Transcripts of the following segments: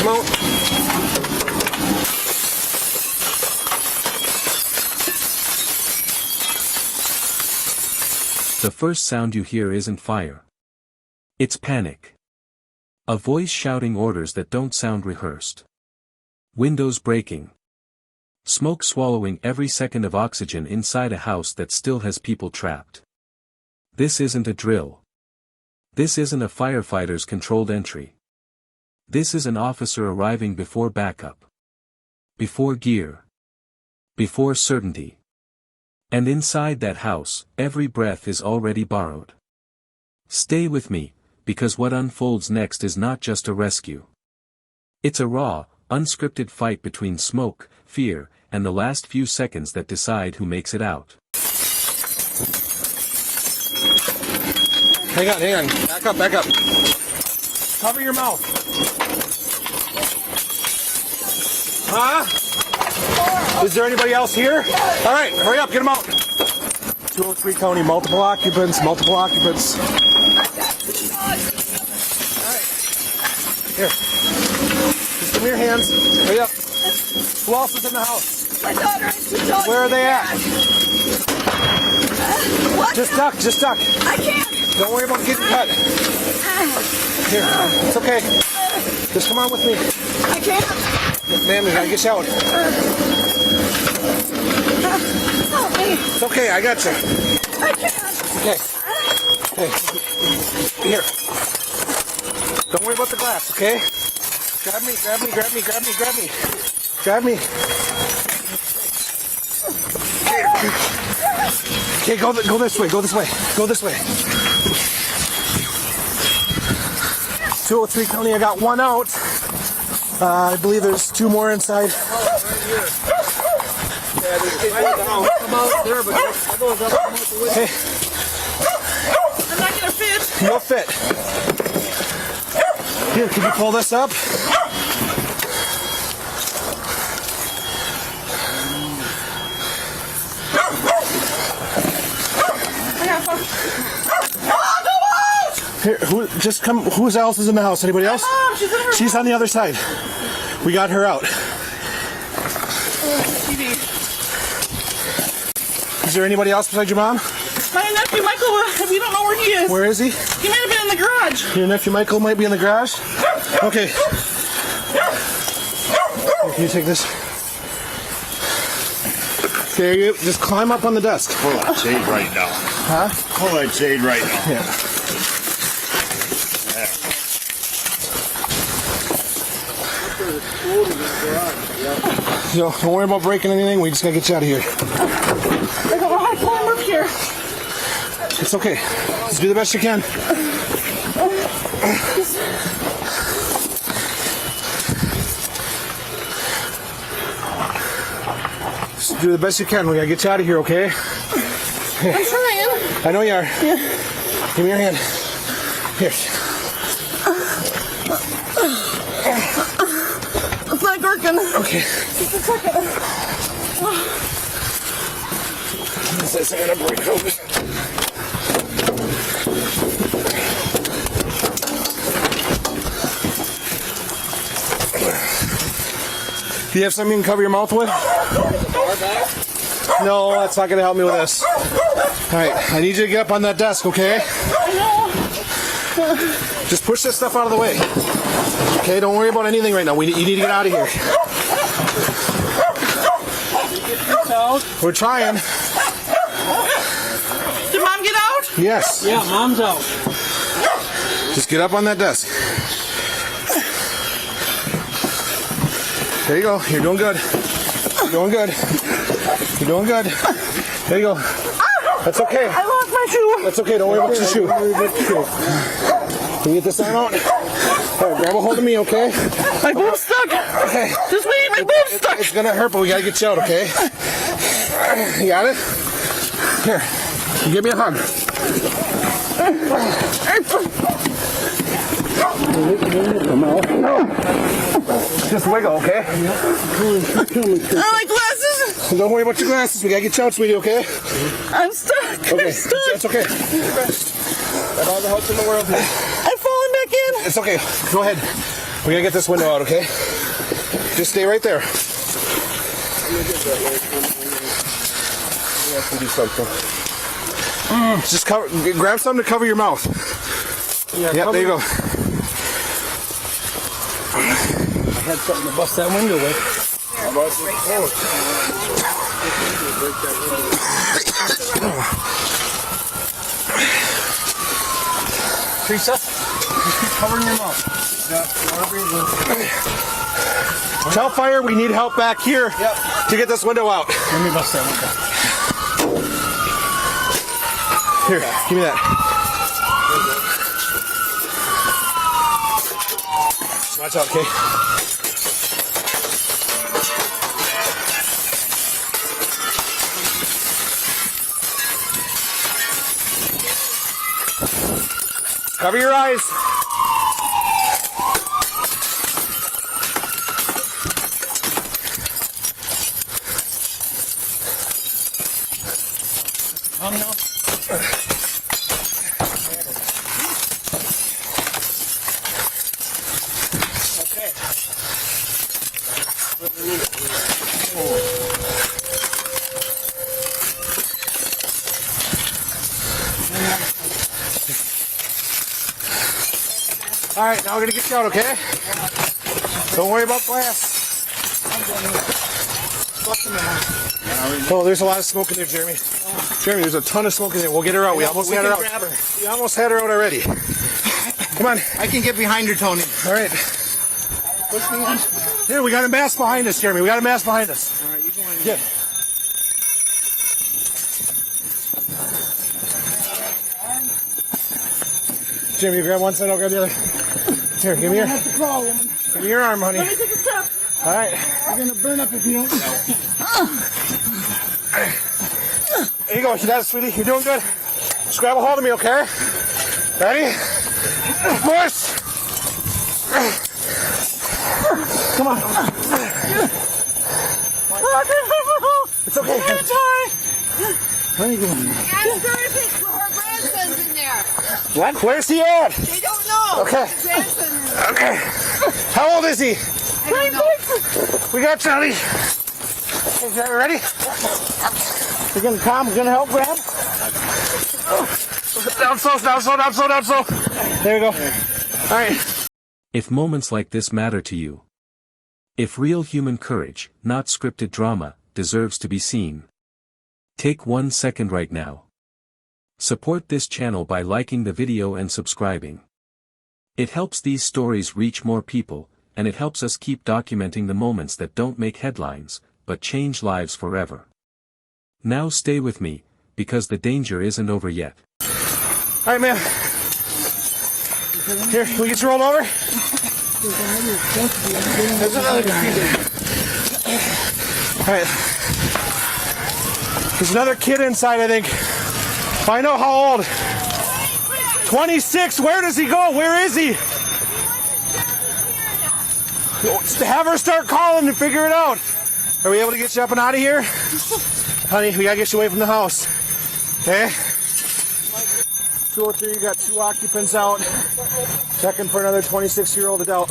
Come out. The first sound you hear isn't fire. It's panic. A voice shouting orders that don't sound rehearsed. Windows breaking. Smoke swallowing every second of oxygen inside a house that still has people trapped. This isn't a drill. This isn't a firefighter's controlled entry. This is an officer arriving before backup. Before gear. Before certainty. And inside that house, every breath is already borrowed. Stay with me, because what unfolds next is not just a rescue. It's a raw, unscripted fight between smoke, fear, and the last few seconds that decide who makes it out. Hang on. Back up. Cover your mouth. Huh? Is there anybody else here? All right, hurry up, get them out. 203 County, multiple occupants. All right. Here. Just give me your hands. Hurry up. Who else is in the house? My daughter and 2 dogs. Where are they at? What? Just duck. I can't. Don't worry about getting cut. Here, it's okay. Just come on with me. I can't. Ma'am, we gotta get you out. Help me. It's okay, I got you. I can't. Okay. Here. Don't worry about the glass, okay? Grab me. Okay, go this way. 203 County, I got 1 out. I believe there's 2 more inside. Okay. I'm not gonna fit. You'll fit. Here, can you pull this up? Here, just come. Who else is in the house? Anybody else? Mom, she's on the other side. We got her out. Is there anybody else besides your mom? My nephew Michael, we don't know where he is. Where is he? He might have been in the garage. Your nephew Michael might be in the garage? Okay. Can you take this? Okay, you just climb up on the desk. Pull that shade right now. Huh? Pull that shade right now. Yeah. Yo, don't worry about breaking anything. We just gotta get you out of here. I don't know how to climb up here. It's okay. Just do the best you can. Just do the best you can. We gotta get you out of here, okay? I'm trying. I know you are. Yeah. Give me your hand. Here. It's not working. Okay. Just a second. This isn't gonna break open. Do you have something you can cover your mouth with? No, that's not gonna help me with this. Alright, I need you to get up on that desk, okay? Just push this stuff out of the way. Okay, don't worry about anything right now. You need to get out of here. We're trying. Did Mom get out? Yes. Yeah, Mom's out. Just get up on that desk. There you go. You're doing good. You're doing good. You're doing good. There you go. That's okay. I lost my shoe. That's okay. Don't worry about your shoe. Can you get this arm out? All right, grab a hold of me, okay? My boob's stuck. Okay. Just wait, my boob's stuck. It's gonna hurt, but we gotta get you out, okay? You got it? Here. Give me a hug. Just wiggle, okay? I don't like glasses. Don't worry about your glasses. We gotta get you out, sweetie, okay? I'm stuck. Okay. I'm stuck. It's okay. Got all the help in the world. I'm falling back in. It's okay. Go ahead. We gotta get this window out, okay? Just stay right there. Do something. Just cover. Grab something to cover your mouth. Yeah, there you go. I had something to bust that window with. Teresa, just keep covering your mouth. Tell fire we need help back here to get this window out. Let me bust that window. Here, give me that. Watch out, okay? Cover your eyes. No. Okay. All right, now we're gonna get you out, okay? Don't worry about glass. Oh, there's a lot of smoke in there, Jeremy. Jeremy, there's a ton of smoke in there. We'll get her out. We almost had her out. We almost had her out already. Come on. I can get behind her, Tony. All right. Push me in. Here, we got a mask behind us, Jeremy. We got a mask behind us. All right, you go in. Yeah. Jeremy, you grab one side, I'll grab the other. Here, give me your, give me your arm, honey. Let me take a step. All right. You're gonna burn up if you don't. There you go. You got it, sweetie. You're doing good. Just grab a hold of me, okay? Ready? Push. Come on. It's okay. What are you doing? Ask her if her grandson's in there. What? Where's he at? They don't know. Okay. His grandson is there. Okay. How old is he? I don't know. We got Charlie. Is that ready? You're gonna come? You're gonna help grab? Down slow, down slow, down slow, down slow. There we go. All right. If moments like this matter to you, if real human courage, not scripted drama, deserves to be seen, take 1 second right now. Support this channel by liking the video and subscribing. It helps these stories reach more people, and it helps us keep documenting the moments that don't make headlines, but change lives forever. Now stay with me, because the danger isn't over yet. All right, man. Here, can we get you rolled over? There's another guy. All right. There's another kid inside, I think. Find out how old. 26. Where does he go? Where is he? Have her start calling and figure it out. Are we able to get you up and out of here? Honey, we gotta get you away from the house. Okay? 203, you got 2 occupants out. Checking for another 26-year-old adult.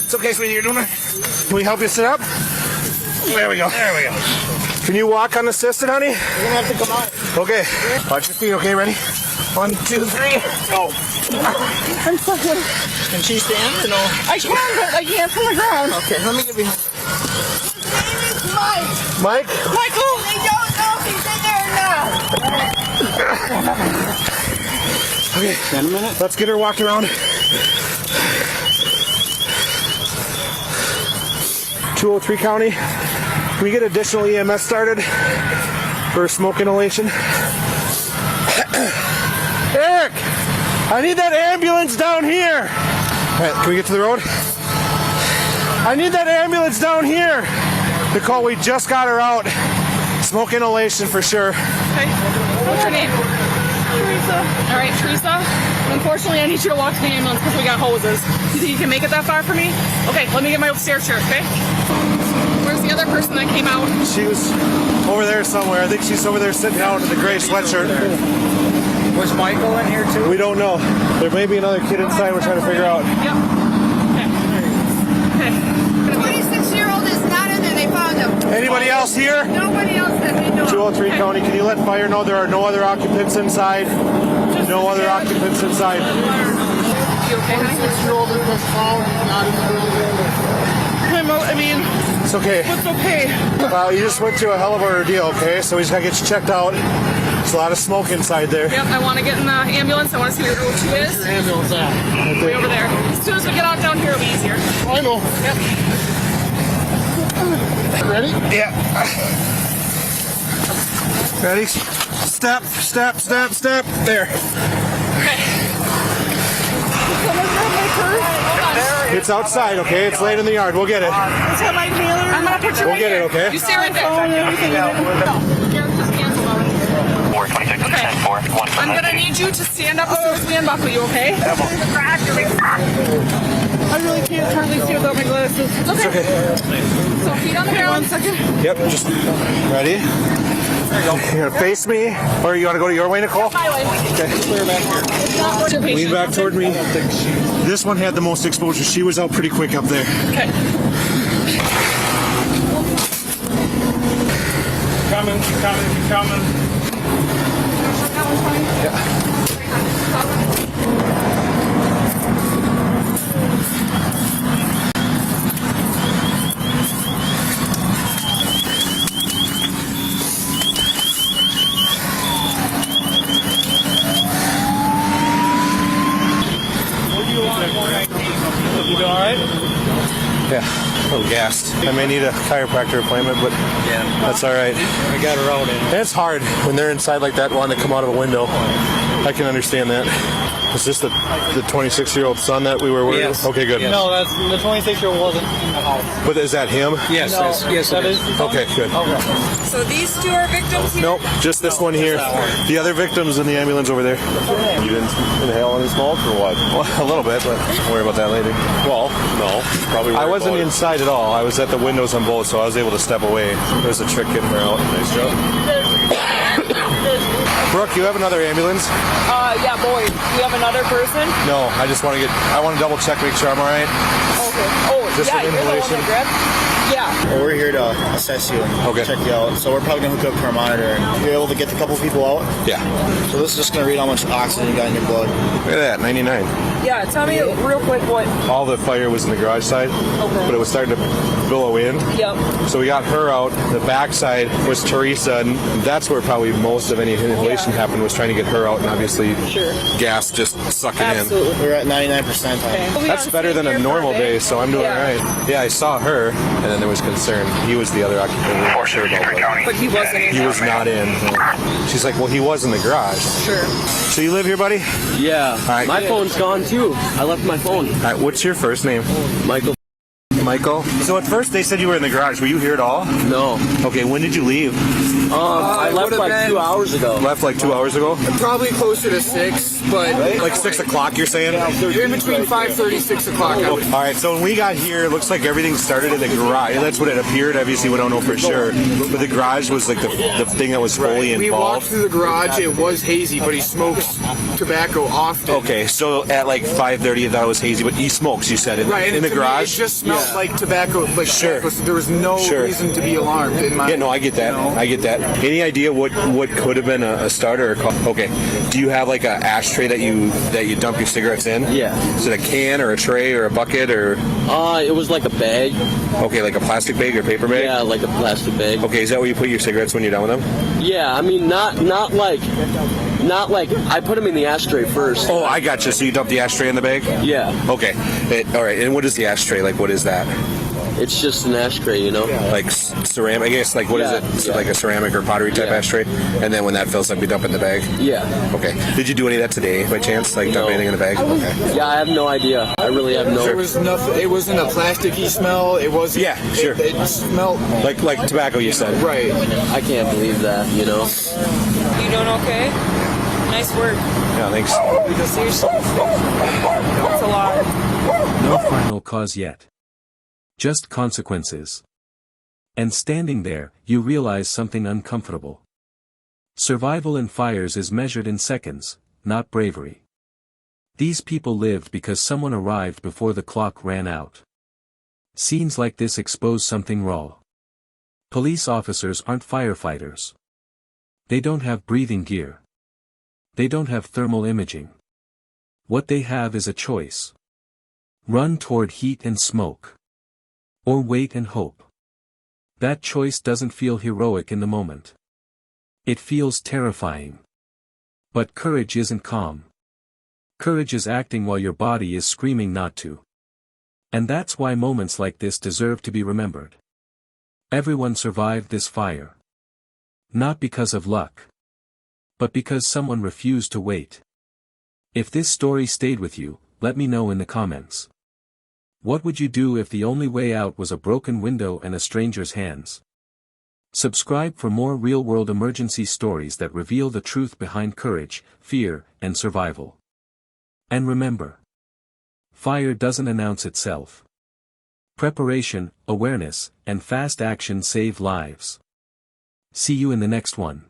It's okay, sweetie, you're doing it. Can we help you sit up? There we go. There we go. Can you walk unassisted, honey? You're gonna have to come out. Okay. Watch your feet, okay? Ready? 1, 2, 3. Go. I'm stuck with it. Can she stand or no? I can, but I can't from the ground. Okay, let me get behind. His name is Mike. Mike? Michael, they don't know if he's in there or not. Okay. 10 minutes. Let's get her walked around. 203 County. Can we get additional EMS started for smoke inhalation? Eric! I need that ambulance down here! Alright, can we get to the road? I need that ambulance down here! Nicole, we just got her out. Smoke inhalation for sure. Okay. What's your name? Teresa. All right, Teresa. Unfortunately, I need you to walk to the ambulance because we got hoses. You think you can make it that far for me? Okay, let me get my upstairs chair, okay? Where's the other person that came out? She was over there somewhere. I think she's over there sitting down in the gray sweatshirt. Was Michael in here too? We don't know. There may be another kid inside we're trying to figure out. Yep. Okay. The 26-year-old is not in there. They found him. Anybody else here? Nobody else that we know. 203 County, can you let fire know there are no other occupants inside? No other occupants inside. You okay, honey? 26-year-old was found. Not in the building. I mean, It's okay. it's okay. You just went through a hell of a ordeal, okay? So we just gotta get you checked out. There's a lot of smoke inside there. Yep, I want to get in the ambulance. I want to see where your O2 is. Your ambulance at? Way over there. As soon as we get out down here, it'll be easier. I know. Yep. Ready? Yeah. Ready? Step, step, step, step. There. It's outside, okay? It's laid in the yard. We'll get it. I'm gonna put you We'll right get here. it, okay? You stay right there. Okay. I'm gonna need you to stand up as soon as we unbuckle you, okay? I really can't hardly see without my glasses. It's okay. So feet on the ground. 1 second. Yep, just ready? You're gonna face me, or you wanna go to your way, Nicole? My way. Okay. Lean back toward me. This one had the most exposure. She was out pretty quick up there. Okay. Coming. You doing all right? Yeah, a little gassed. I may need a chiropractor appointment, but that's all right. I got her out in. And it's hard when they're inside like that, wanting to come out of a window. I can understand that. Is this the 26-year-old son that we were worried Yes. about? Okay, good. No, that's the 26-year-old wasn't in the house. But is that him? Yes, yes, that is. Okay, good. So these two are victims here? Nope, just this one here. The other victim's in the ambulance over there. You didn't inhale any smoke or what? Well, a little bit, but we'll worry about that later. Well, no. Probably I worried wasn't about it. inside at all. I was at the windows on both, so I was able to step away. There's a trick getting her out. Nice job. Brooke, you have another ambulance? Yeah, boy. You have another person? No, I just want to I want to double check, make sure I'm all right. Okay. Oh, Just yeah, an you're the one inhalation? that grabbed? Yeah. Well, we're here to assess you and Okay. check you out. So we're probably going to hook up to our monitor and you're able to get a couple people out. Yeah. So this is just going to read how much oxygen you got in your blood. Look at that, 99. Yeah, tell me real quick what. All the fire was in the garage side, but it was starting to billow in. Yep. So we got her out. The back side was Teresa, and that's where probably most of any inhalation happened, was trying to get her out, and obviously gas just sucking Absolutely. We're at 99% on it. Okay. in. That's better than a normal day, so I'm doing all right. Yeah, I saw her, and then there was concern. He was the other occupant. We weren't sure about, But he wasn't in. he was not in. She's like, well, he was in the garage. Sure. So you live here, buddy? Yeah. right. My phone's gone too. I left my phone. All right, what's your first name? Michael. Michael. So at first they said you were in the garage. Were you here at all? No. Okay, when did you leave? I left would've like been- 2 hours ago. Left like 2 hours ago? Probably closer to 6, but Like 6 o'clock, you're saying? you're in between 5:30, 6 o'clock. I would. All right, so when we got here, it looks like everything started in the garage. That's what it appeared. Obviously, we don't know for sure. But the garage was like the thing that was fully We walked involved. through the garage. It was hazy, but he smokes tobacco often. Okay, so at like 5:30, you thought it was hazy, but he smokes, you said, in, Right, and in the to me, garage? it just smelled like tobacco. Like Sure. tobacco, so there was no Sure. reason to be alarmed. In my, Yeah, no, I get that. you know? I get that. Any idea what could have been a starter? Okay. Do you have like a ashtray that you dump your cigarettes in? Yeah. Is it a can or a tray or a bucket or It was like a bag. okay, like a plastic bag or paper bag? Yeah, like a plastic bag. Okay, is that where you put your cigarettes when you're done with them? Yeah, I mean not like I put them in the ashtray first. Oh, I got you. So you dump the ashtray in the bag? Yeah. Okay. All right. And what is the ashtray? Like, what is that? It's just an ashtray, you know. Like ceramic? I guess. Like, what is Yeah, it? So yeah. like a ceramic or pottery type Yeah. ashtray? And then when that fills up, you dump it in the bag? Yeah. Okay. Did you do any of that today by chance? Like dump No. anything in the bag? Okay. Yeah, I have no idea. I really have no. There was nothing. It wasn't a plasticky smell. It wasn't. Yeah, sure. It smelled Like tobacco, you said? right. I can't believe that, you know. You doing okay? Nice work. Yeah, thanks. Seriously. That's a lot. No final cause yet. Just consequences. And standing there, you realize something uncomfortable. Survival in fires is measured in seconds, not bravery. These people lived because someone arrived before the clock ran out. Scenes like this expose something raw. Police officers aren't firefighters. They don't have breathing gear. They don't have thermal imaging. What they have is a choice. Run toward heat and smoke. Or wait and hope. That choice doesn't feel heroic in the moment. It feels terrifying. But courage isn't calm. Courage is acting while your body is screaming not to. And that's why moments like this deserve to be remembered. Everyone survived this fire. Not because of luck. But because someone refused to wait. If this story stayed with you, let me know in the comments. What would you do if the only way out was a broken window and a stranger's hands? Subscribe for more real-world emergency stories that reveal the truth behind courage, fear, and survival. And remember, fire doesn't announce itself. Preparation, awareness, and fast action save lives. See you in the next one.